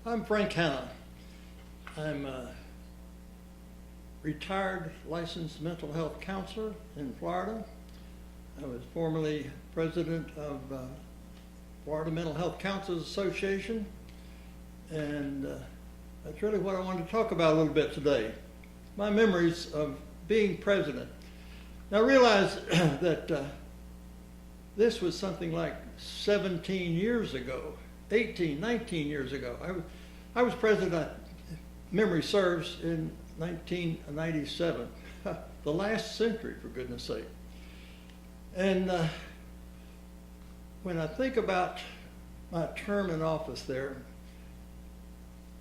I'm Frank Hanna. I'm a retired licensed mental health counselor in Florida. I was formerly president of Florida Mental Health Counselors Association, and that's really what I wanted to talk about a little bit today. My memories of being president. Now realize that this was something like 17 years ago, 18, 19 years ago. I was president, memory serves, in 1997, the last century, for goodness sake. And when I think about my term in office there,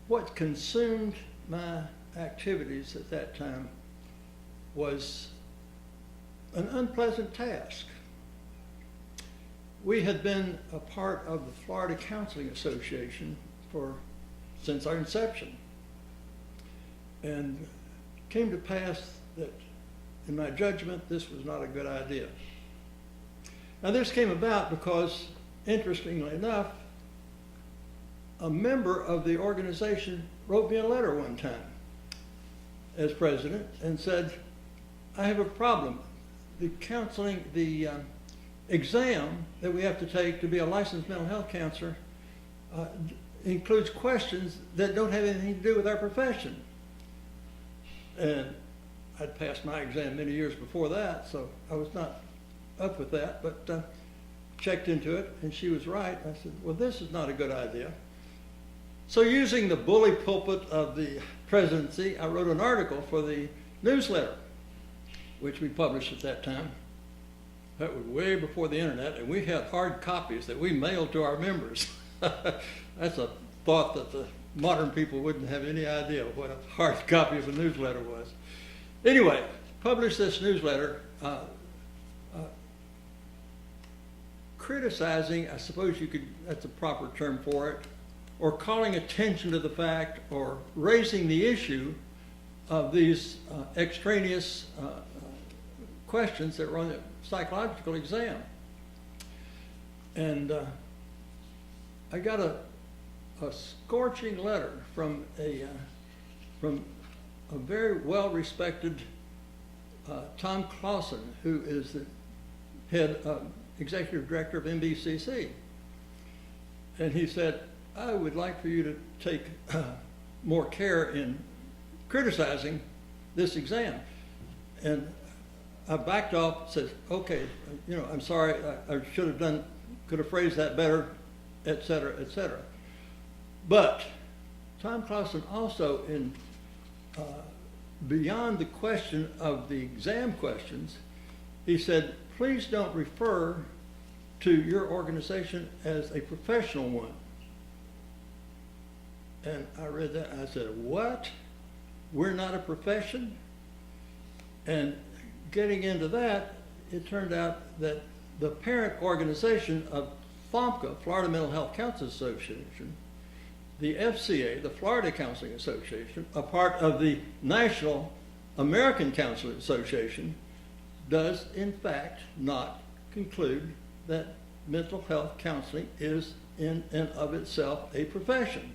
what consumed my activities at that time was an unpleasant task. We had been a part of the Florida Counseling Association since our inception. And it came to pass that, in my judgment, this was not a good idea. Now this came about because, interestingly enough, a member of the organization wrote me a letter one time as president and said, I have a problem. The counseling, the exam that we have to take to be a licensed mental health counselor includes questions that don't have anything to do with our profession. And I'd passed my exam many years before that, so I was not up with that, but checked into it, and she was right. I said, well, this is not a good idea. So using the bully pulpit of the presidency, I wrote an article for the newsletter, which we published at that time. That was way before the internet, and we had hard copies that we mailed to our members. That's a thought that the modern people wouldn't have any idea what a hard copy of a newsletter was. Anyway, published this newsletter criticizing, I suppose you could, that's a proper term for it, or calling attention to the fact or raising the issue of these extraneous questions that were on the psychological exam. And I got a scorching letter from a very well-respected Tom Clausen, who is the head executive director of NBCC. And he said, I would like for you to take more care in criticizing this exam. And I backed off and said, okay, I'm sorry, I could have phrased that better, et cetera, et cetera. But Tom Clausen also, beyond the question of the exam questions, he said, please don't refer to your organization as a professional one. And I read that and I said, what? We're not a profession? And getting into that, it turned out that the parent organization of FMHCA, Florida Mental Health Counselors Association, the FCA, the Florida Counseling Association, a part of the National American Counseling Association, does in fact not conclude that mental health counseling is in and of itself a profession.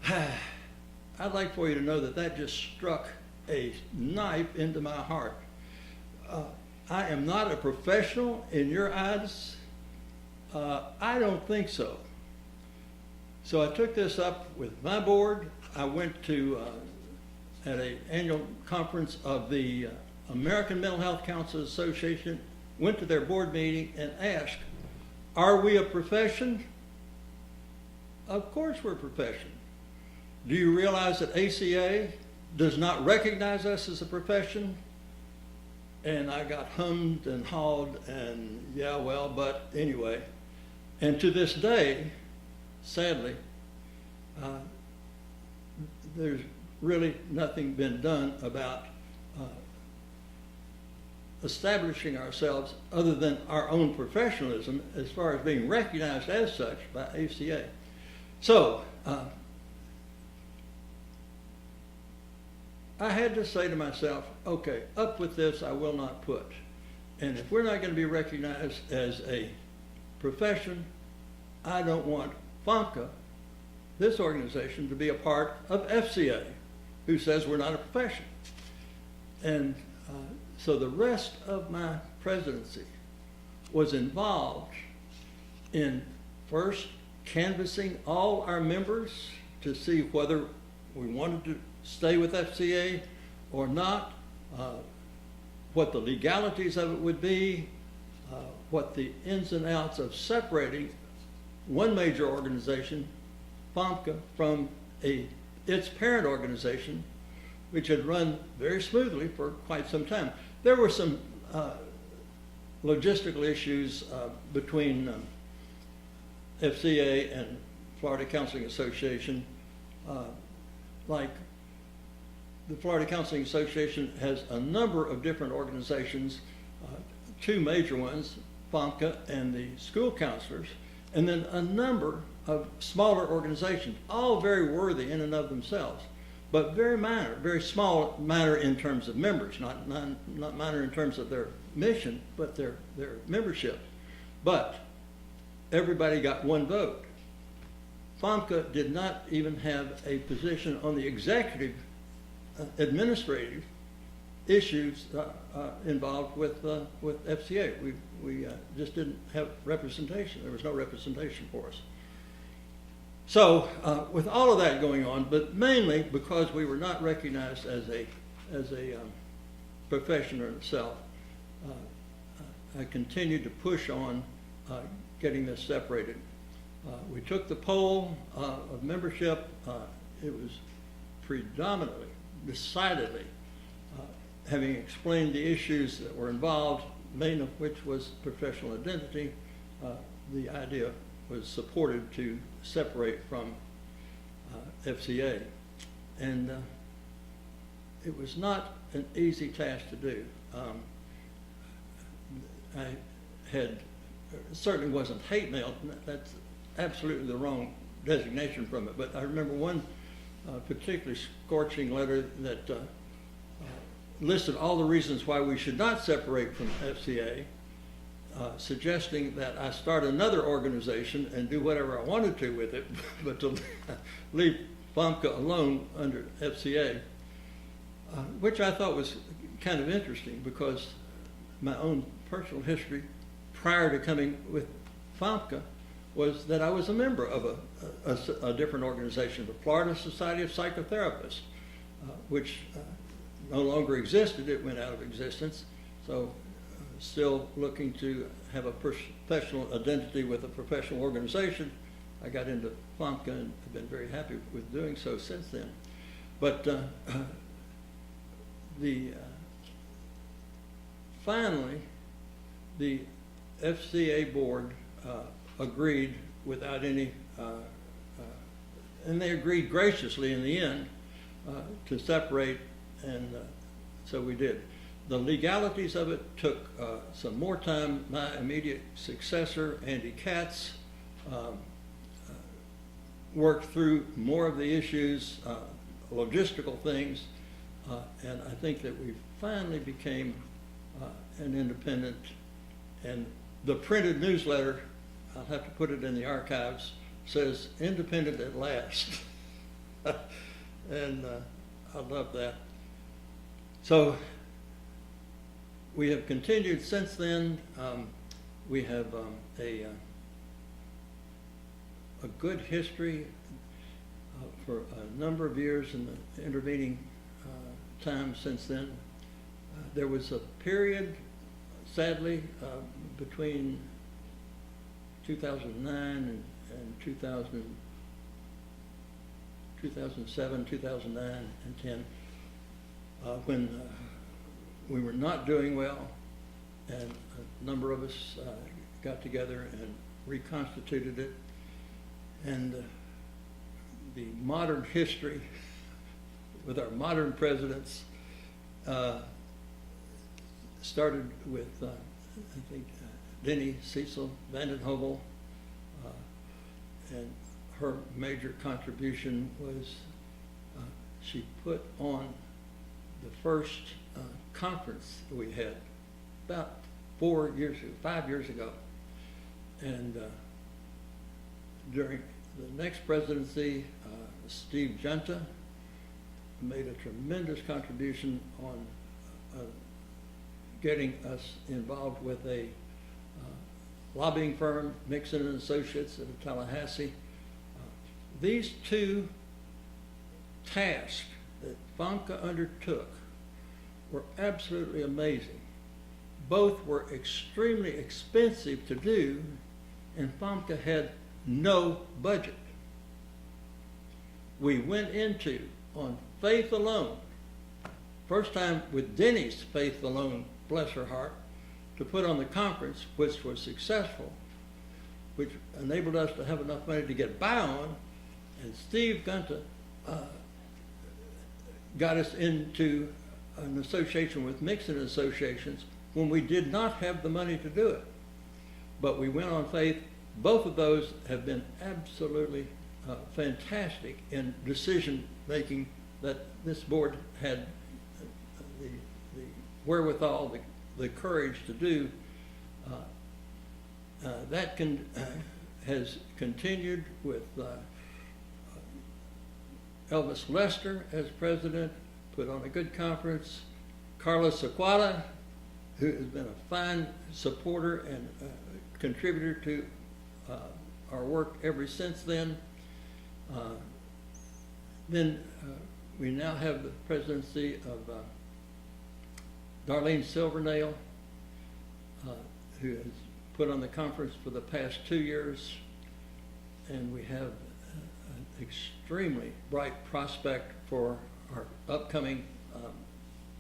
I'd like for you to know that that just struck a knife into my heart. I am not a professional in your eyes. I don't think so. So I took this up with my board. I went to at an annual conference of the American Mental Health Counselors Association, went to their board meeting and asked, are we a profession? Of course we're a profession. Do you realize that ACA does not recognize us as a profession? And I got hummed and hawed and yeah, well, but anyway. And to this day, sadly, there's really nothing been done about establishing ourselves other than our own professionalism as far as being recognized as such by ACA. So I had to say to myself, okay, up with this I will not put. And if we're not going to be recognized as a profession, I don't want FMHCA this organization to be a part of FCA, who says we're not a profession. And so the rest of my presidency was involved in first canvassing all our members to see whether we wanted to stay with FCA or not, what the legalities of it would be, what the ins and outs of separating one major organization, FMHCA, from its parent organization, which had run very smoothly for quite some time. There were some logistical issues between FCA and Florida Counseling Association. Like the Florida Counseling Association has a number of different organizations, two major ones, FMHCA and the school counselors, and then a number of smaller organizations, all very worthy in and of themselves, but very minor, very small minor in terms of members, not minor in terms of their mission, but their membership. But everybody got one vote. FMHCA did not even have a position on the executive administrative issues involved with FCA. We just didn't have representation. There was no representation for us. So with all of that going on, but mainly because we were not recognized as a profession in itself, I continued to push on getting this separated. We took the poll of membership. It was predominantly, decidedly, having explained the issues that were involved, main of which was professional identity, the idea was supported to separate from FCA. And it was not an easy task to do. I had, certainly wasn't hate mail, that's absolutely the wrong designation from it, but I remember one particularly scorching letter that listed all the reasons why we should not separate from FCA, suggesting that I start another organization and do whatever I wanted to with it, but to leave FMHCA alone under FCA, which I thought was kind of interesting because my own personal history prior to coming with FMHCA was that I was a member of a different organization, the Florida Society of Psychotherapists, which no longer existed. It went out of existence. So still looking to have a professional identity with a professional organization. I got into FMHCA and have been very happy with doing so since then. But finally, the FCA board agreed without any, and they agreed graciously in the end to separate, and so we did. The legalities of it took some more time. My immediate successor, Andy Katz, worked through more of the issues, logistical things, and I think that we finally became an independent, and the printed newsletter, I'll have to put it in the archives, says independent at last. And I love that. So we have continued since then. We have a good history for a number of years in the intervening time since then. There was a period, sadly, between 2009 and 2007, 2009, and 10, when we were not doing well, and a number of us got together and reconstituted it. And the modern history with our modern presidents started with, I think, Denny Cecil Vanden Heuvel, and her major contribution was she put on the first conference we had about 5 years ago, and during the next presidency, Steve Junta made a tremendous contribution on getting us involved with a lobbying firm, Mixon and Associates in Tallahassee. These two tasks that FMHCA undertook were absolutely amazing. Both were extremely expensive to do, and FMHCA had no budget. We went into, on faith alone, first time with Denny's faith alone, bless her heart, to put on the conference, which was successful, which enabled us to have enough money to get by on, and Steve Gunta got us into an association with Mixon Associations when we did not have the money to do it. But we went on faith. Both of those have been absolutely fantastic in decision making that this board had the wherewithal, the courage to do. That has continued with Elvis Lester as president, put on a good conference. Carlos Sequada, who has been a fine supporter and contributor to our work ever since then. Then we now have the presidency of Darlene Silvernail, who has put on the conference for the past 2 years, and we have an extremely bright prospect for our upcoming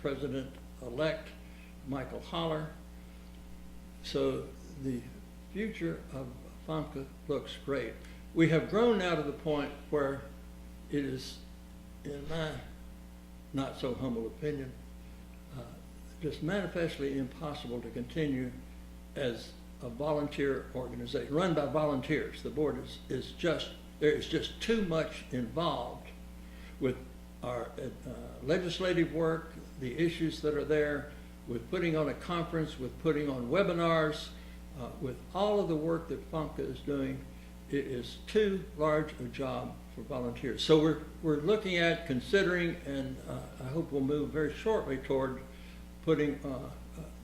president-elect, Michael Holler. So the future of FMHCA looks great. We have grown now to the point where it is, in my not so humble opinion, just manifestly impossible to continue as a volunteer organization, run by volunteers. The board is just, there is just too much involved with our legislative work, the issues that are there, with putting on a conference, with putting on webinars, with all of the work that FMHCA is doing. It is too large a job for volunteers. So we're looking at, considering, and I hope we'll move very shortly toward putting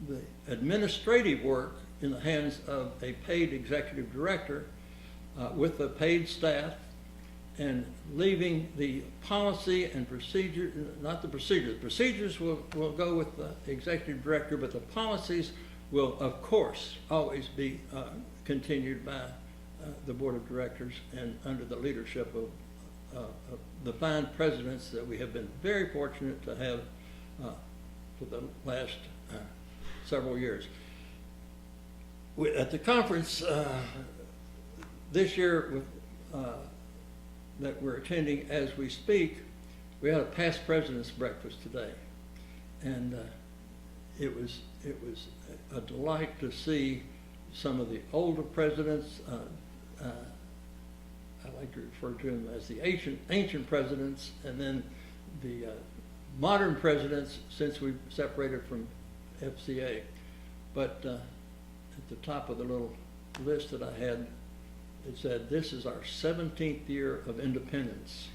the administrative work in the hands of a paid executive director with a paid staff, and leaving the policy and procedure, not the procedures. Procedures will go with the executive director, but the policies will, of course, always be continued by the board of directors and under the leadership of the fine presidents that we have been very fortunate to have for the last several years. At the conference this year with, that we're attending as we speak, we had a past president's breakfast today, and it was a delight to see some of the older presidents. I like to refer to them as the ancient presidents, and then the modern presidents since we separated from FCA. But at the top of the little list that I had, it said, "This is our 17th year of independence."